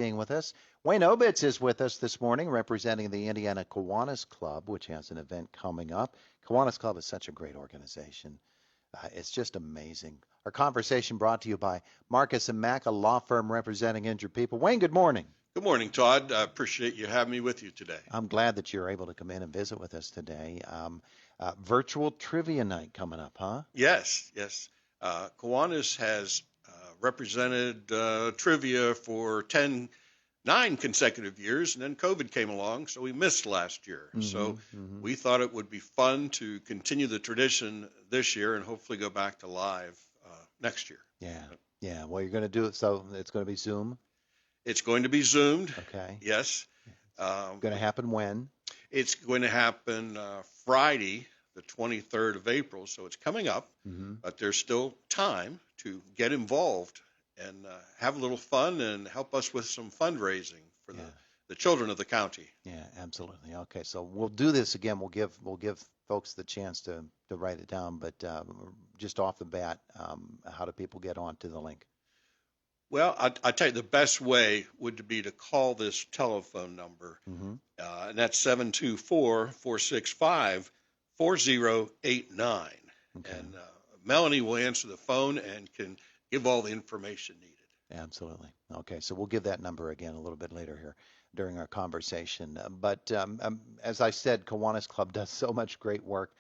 being with us. Wayne Obitz is with us this morning representing the Indiana Kiwanis Club, which has an event coming up. Kiwanis Club is such a great organization. It's just amazing. Our conversation brought to you by Marcus & Mack, a law firm representing injured people. Wayne, good morning. Good morning, Todd. I appreciate you having me with you today. I'm glad that you're able to come in and visit with us today. Virtual trivia night coming up, huh? Yes. Kiwanis has represented trivia for 9 consecutive years, and then COVID came along, so we missed last year. We thought it would be fun to continue the tradition this year and hopefully go back to live next year. Yeah. Well, you're going to do it, so it's going to be Zoom? It's going to be Zoomed. Okay. Yes. Going to happen when? It's going to happen Friday, the 23rd of April, so it's coming up, but there's still time to get involved and have a little fun and help us with some fundraising for the children of the county. Yeah, absolutely. Okay, so we'll do this again. We'll give folks the chance to write it down, but just off the bat, how do people get onto the link? Well, I tell you, the best way would be to call this telephone number, and that's 724-465-4089. And Melanie will answer the phone and can give all the information needed. Absolutely. Okay, so we'll give that number again a little bit later here during our conversation. But as I said, Kiwanis Club does so much great work.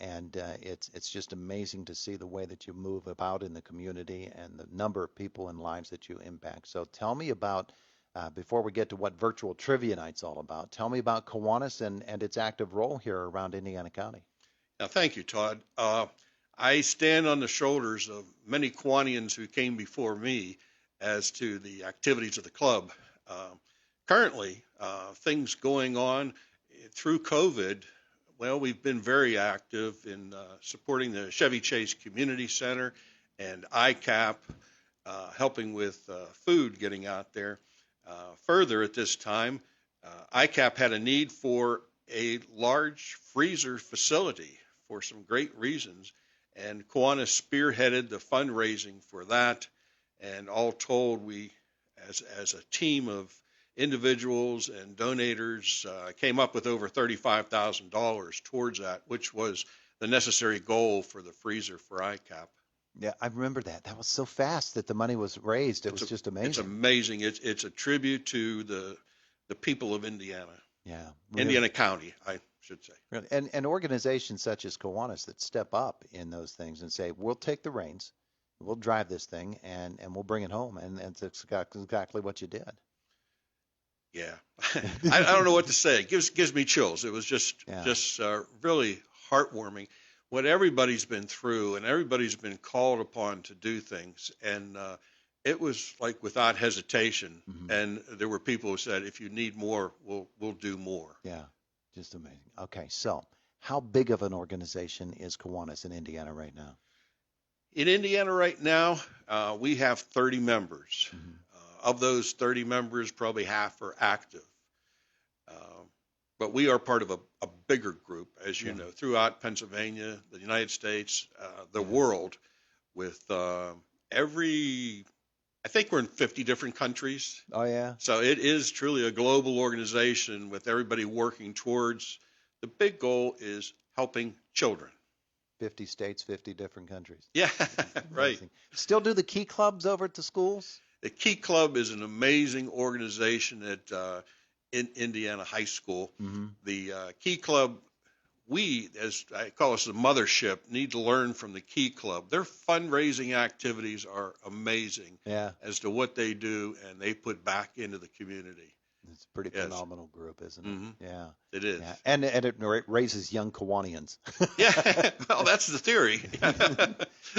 And it's just amazing to see the way that you move about in the community and the number of people and lives that you impact. So tell me about, before we get to what virtual trivia night's all about, tell me about Kiwanis and its active role here around Indiana County. Now, thank you, Todd. I stand on the shoulders of many Kiwanians who came before me as to the activities of the club. Currently, things going on through COVID. Well, we've been very active in supporting the Chevy Chase Community Center and ICAP, helping with food getting out there. Further, at this time, ICAP had a need for a large freezer facility for some great reasons, and Kiwanis spearheaded the fundraising for that. And all told, we, as a team of individuals and donators, came up with over $35,000 towards that, which was the necessary goal for the freezer for ICAP. Yeah, I remember that. That was so fast that the money was raised. It was just amazing. It's amazing. It's a tribute to the people of Indiana. Yeah. Really. Indiana County, I should say. Really. And organizations such as Kiwanis that step up in those things and say, we'll take the reins, we'll drive this thing, and we'll bring it home. And it's exactly what you did. Yeah, I don't know what to say. It gives me chills. It was just really heartwarming what everybody's been through, and everybody's been called upon to do things. And it was like without hesitation. And there were people who said, if you need more, we'll do more. Yeah, just amazing. Okay, so how big of an organization is Kiwanis in Indiana right now? In Indiana right now, we have 30 members. Of those 30 members, probably half are active. But we are part of a bigger group, as you know, throughout Pennsylvania, the United States, the world, with I think we're in 50 different countries. Oh, yeah. So it is truly a global organization with everybody working towards, the big goal is helping children. 50 states, 50 different countries. Yeah, right. Still do the Key Clubs over at the schools? The Key Club is an amazing organization at in Indiana High School. The Key Club, we, as I call us the mothership, need to learn from the Key Club. Their fundraising activities are amazing as to what they do, and they put back into the community. It's a pretty phenomenal group, isn't it? Yeah. It is. Yeah. And it raises young Kiwanians. Yeah, well, that's the theory.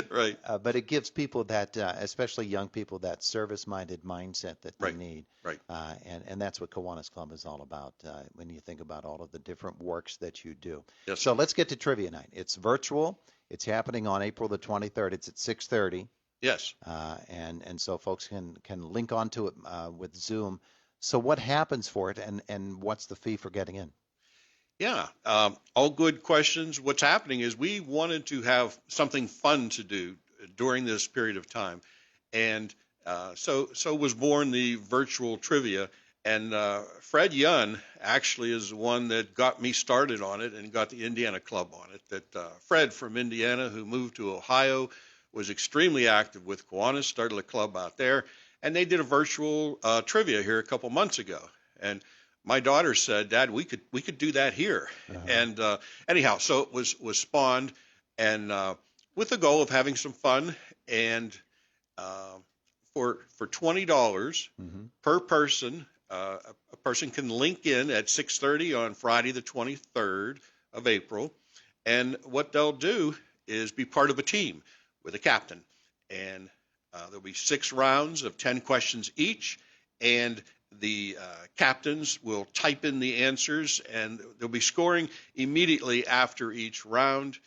Right. But it gives people that, especially young people, that service-minded mindset that they need. Right. And that's what Kiwanis Club is all about when you think about all of the different works that you do. Yes. So let's get to trivia night. It's virtual. It's happening on April the 23rd. It's at 6:30. Yes. And so folks can link onto it with Zoom. So what happens for it, and what's the fee for getting in? Yeah, all good questions. What's happening is we wanted to have something fun to do during this period of time. And So was born the virtual trivia. And Fred Yun actually is the one that got me started on it and got the Indiana Club on it. Fred from Indiana, who moved to Ohio, was extremely active with Kiwanis, started a club out there, and they did a virtual trivia here a couple months ago. And my daughter said, "Dad, we could do that here." Uh-huh. And anyhow, so it was spawned, and with the goal of having some fun, and uh, for $20 Mm-hmm. per person. A person can link in at 6:30 on Friday, the 23rd of April, and what they'll do is be part of a team with a captain, and there'll be 6 rounds of 10 questions each, and the captains will type in the answers, and they'll be scoring immediately after each round.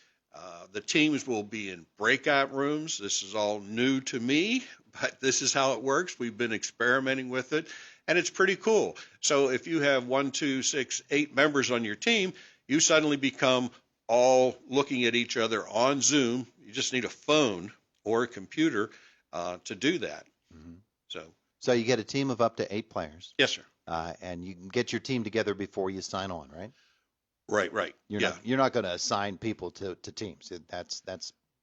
The teams will be in breakout rooms. This is all new to me, but this is how it works. We've been experimenting with it, and it's pretty cool. So if you have 1, 2, 6, 8 members on your team, you suddenly become all looking at each other on Zoom. You just need a phone or a computer to do that. Mm-hmm. So, So you get a team of up to 8 players, yes, sir. and you can get your team together before you sign on, right? Right. You're not going to assign people to teams. That's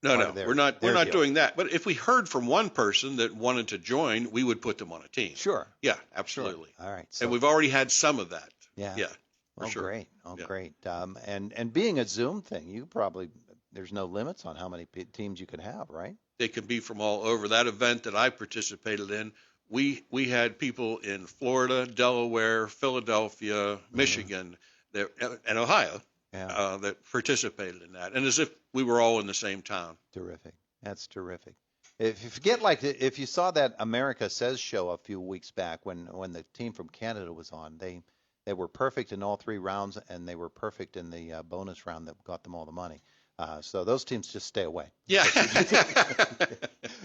No, part of we're not deal. doing that. But if we heard from one person that wanted to join, we would put them on a team. Sure. Yeah, absolutely. Sure. All right. So, And we've already had some of that. yeah. Yeah, for Oh, sure. great. Oh, Yeah. great. And being a Zoom thing, there's no limits on how many teams you can have, right? They can be from all over. That event that I participated in, we had people in Florida, Delaware, Philadelphia, Michigan, and Ohio Yeah. that participated in that, and as if we were all in the same town. Terrific. That's terrific. If you forget, like, if you saw that America Says show a few weeks back when the team from Canada was on, they were perfect in all 3 rounds, and they were perfect in the bonus round that got them all the money. So those teams just stay away. Yeah.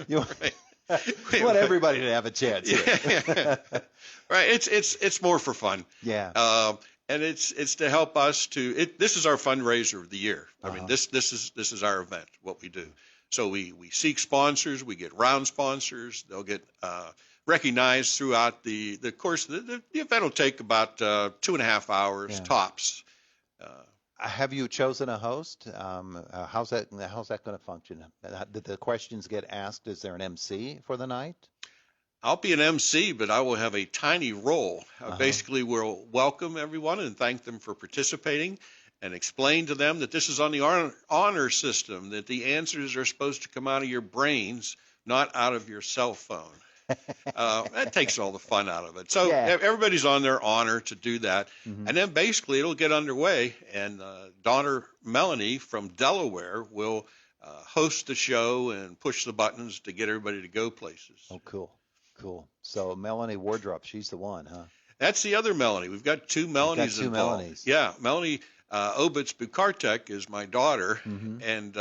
You want everybody to have a chance here. Yeah. Right. It's more for fun. Yeah. And it's to help us to. This is our fundraiser of the year. I mean, Uh-huh. this is our event. What we do. So we seek sponsors. We get round sponsors. They'll get recognized throughout the course. The event will take about 2.5 hours Yeah. tops. Have you chosen a host? How's that going to function? Did the questions get asked? Is there an MC for the night? I'll be an MC, but I will have a tiny role. Basically, we'll welcome everyone and thank them for participating and explain to them that this is on the honor system, that the answers are supposed to come out of your brains, not out of your cell phone. That takes all the fun out of it. So Yeah. everybody's on their honor to do that. Mm-hmm. And then basically it'll get underway, and daughter Melanie from Delaware will host the show and push the buttons to get everybody to go places. Oh, cool. So Melanie Wardrop, she's the one, huh? That's the other Melanie. We've got 2 Melanies got 2 involved. Melanies. Yeah, Melanie Obitz Bukartek is my daughter, Mm-hmm. and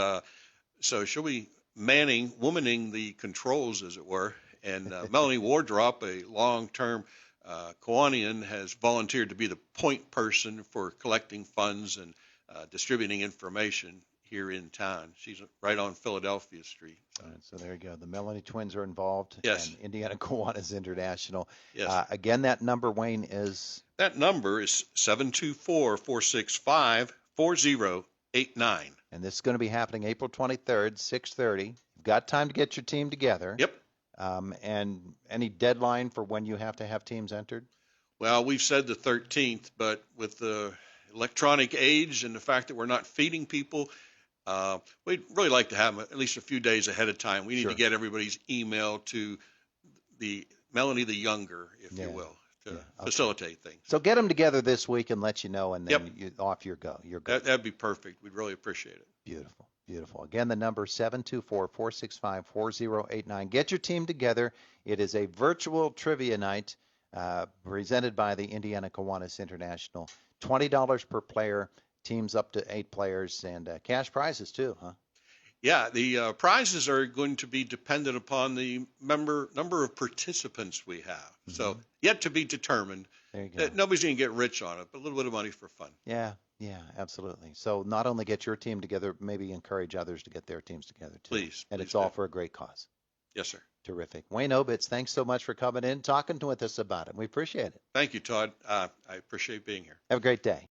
so she'll be womaning the controls, as it were. And Melanie Wardrop, a long-term Kiwanian, has volunteered to be the point person for collecting funds and distributing information here in town. She's right on Philadelphia Street. All right, so there you go. The Melanie twins are involved. Yes. And Indiana Kiwanis International. Yes. Again, that number, Wayne, is? That number is 724-465-4089. And this is going to be happening April 23rd, 6:30. You've got time to get your team together. Yep. And any deadline for when you have to have teams entered? Well, we've said the 13th, but with the electronic age and the fact that we're not feeding people, we'd really like to have them at least a few days ahead of time. We need Sure. to get everybody's email to the Melanie the Younger, if Yeah. you will, to Yeah. Okay. facilitate things. So get them together this week and let you know, and then Yep. off you go. You're good. That'd be perfect. We'd really appreciate it. Beautiful. Again, the number 724-465-4089. Get your team together. It is a virtual trivia night presented by the Indiana Kiwanis International. $20 per player, teams up to 8 players, and cash prizes too, huh? Yeah, the prizes are going to be dependent upon the number of participants we have. So yet to be determined. There you go. Nobody's going to get rich on it, but a little bit of money for fun. Yeah, absolutely. So not only get your team together, maybe encourage others to get their teams together too. Please. And please it's all do. for a great cause. Yes, sir. Terrific. Wayne Obitz, thanks so much for coming in, talking with us about it. We appreciate it. Thank you, Todd. I appreciate being here. Have a great day.